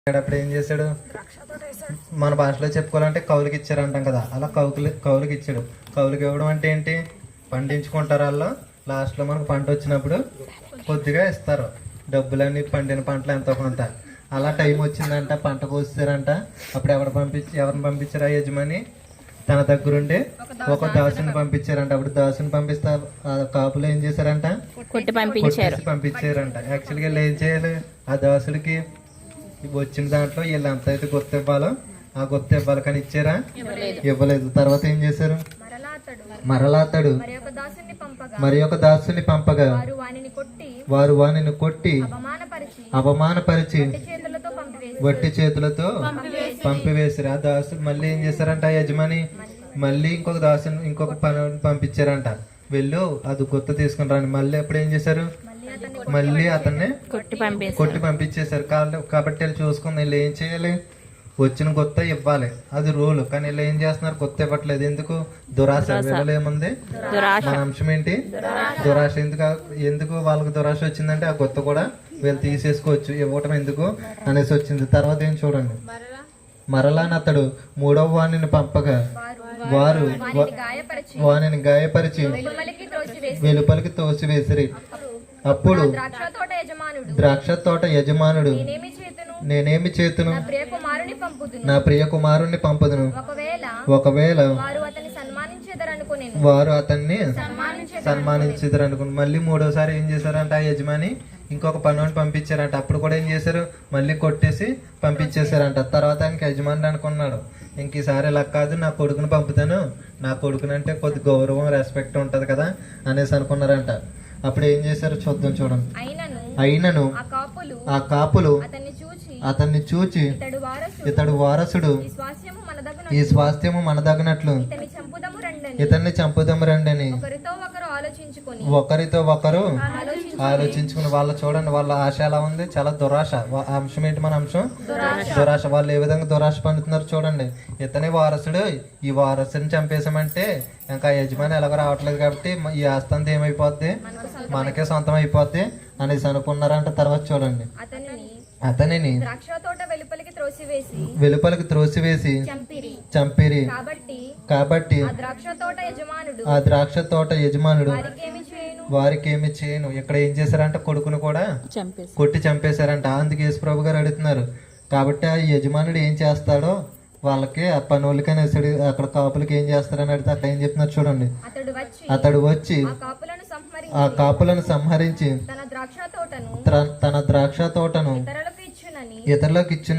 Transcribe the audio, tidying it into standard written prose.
అప్పుడు ఏం చేశాడు? మన భాషలో చెప్పుకోవాలంటే కౌలుకి ఇచ్చారు అంటాం కదా, అలా కౌలుకి ఇచ్చాడు. కౌలుకి ఇవ్వడం అంటే ఏంటి? పండించుకుంటారు. వాళ్ళు లాస్ట్లో మనకు పంట వచ్చినప్పుడు కొద్దిగా ఇస్తారు డబ్బులన్నీ, పండిన పంటలు ఎంతో కొంత. అలా టైం వచ్చిందంట, పంట కోసారంట. అప్పుడు ఎవరిని పంపించారు? ఆ యజమాని తన దగ్గరుండి ఒక దాసుని పంపించారంట. అప్పుడు దాసుని పంపిస్తే ఆ కాపులు ఏం చేశారంట? పంపించారంట. యాక్చువల్గా వీళ్ళు ఏం చేయాలి? ఆ దాసుడికి వచ్చిన దాంట్లో వీళ్ళు ఎంత అయితే గుర్తు ఇవ్వాలో ఆ గుర్తు ఇవ్వాలి, కానీ ఇచ్చారా? ఇవ్వలేదు. తర్వాత ఏం చేశారు? మరలా అతడు మరి ఒక దాసుని పంపగా వారు వానిని కొట్టి అవమానపరిచి వట్టి చేతులతో పంపివేశారు. ఆ దాసుడు మళ్ళీ ఏం చేశారంట? ఆ యజమాని మళ్ళీ ఇంకొక పని పంపించారంట. వెళ్ళు అది గుర్తు తీసుకుని రాని. మళ్ళీ ఎప్పుడు ఏం చేశారు? మళ్ళీ అతన్ని కొట్టి పంపించేశారు. కాబట్టి వీళ్ళు చూసుకుని వీళ్ళు ఏం చేయాలి? వచ్చిన గుత్త ఇవ్వాలి, అది రూల్. కానీ వీళ్ళు ఏం చేస్తున్నారు? గుత్త ఇవ్వట్లేదు. ఎందుకు? దురాశ. వీళ్ళు ఏముంది? మన అంశం ఏంటి? దురాశ. ఎందుకు వాళ్ళకి దురాశ వచ్చిందంటే ఆ గుత్త కూడా వీళ్ళు తీసేసుకోవచ్చు, ఇవ్వటం ఎందుకు అనేసి వచ్చింది. తర్వాత ఏం చూడండి, మరలా అతడు మూడవ వాణిని పంపగా వారు వానిని గాయపరిచి వెలుపలికి తోసివేసిరి. అప్పుడు ద్రాక్ష తోట యజమానుడు నేనేమి చేతును? నా ప్రియ కుమారుణ్ణి పంపుదును. ఒకవేళ వారు అతన్ని సన్మానించదరనుకుని మళ్ళీ మూడోసారి ఏం చేశారంట? ఆ యజమాని ఇంకొక పనుని పంపించారంట. అప్పుడు కూడా ఏం చేశారు? మళ్ళీ కొట్టేసి పంపించేశారంట. తర్వాత ఆయనకి యజమాని అనుకున్నాడు, ఇంక ఈసారి ఇలా కాదు, నా కొడుకుని పంపుతాను, నా కొడుకునంటే కొద్ది గౌరవం రెస్పెక్ట్ ఉంటది కదా అనేసి అనుకున్నారంట. అప్పుడు ఏం చేశారు? చూడండి. అయినను ఆ కాపులు అతన్ని చూచి ఇతడు వారసుడు, ఈ స్వాస్థ్యము మనదగినట్లు ఇతన్ని చంపుదము రండని ఒకరితో ఒకరు ఆలోచించుకుని. వాళ్ళ చూడండి, వాళ్ళ ఆశ ఎలా ఉంది? చాలా దురాశ. అంశం ఏంటి? మన అంశం దురాశ. వాళ్ళు ఏ విధంగా దురాశ పండుతున్నారు చూడండి. ఇతని వారసుడు, ఈ వారసుని చంపేశామంటే ఇంకా యజమాని ఎలాగో రావట్లేదు కాబట్టి ఈ ఆస్తి అంతా ఏమైపోద్ది? మనకే సొంతం అయిపోద్ది అనేసి అనుకున్నారంట. తర్వాత చూడండి, అతనిని వెలుపలికి త్రోసివేసి చంపిరి. కాబట్టి ఆ ద్రాక్ష తోట యజమానుడు వారికి ఏమి చేయను. ఇక్కడ ఏం చేశారంట? కొడుకును కూడా కొట్టి చంపేశారంట. అందుకు యేసు ప్రభు గారు అడుగుతున్నారు. కాబట్టి ఆ యజమానుడు ఏం చేస్తాడో వాళ్ళకి ఆ పనులకైనా అక్కడ కాపులకి ఏం చేస్తారని అడిగితే అక్కడ ఏం చెప్తున్నారు చూడండి. అతడు వచ్చి ఆ కాపులను సంహరించి తన ద్రాక్ష తోటను ఇతరులకు ఇచ్చిన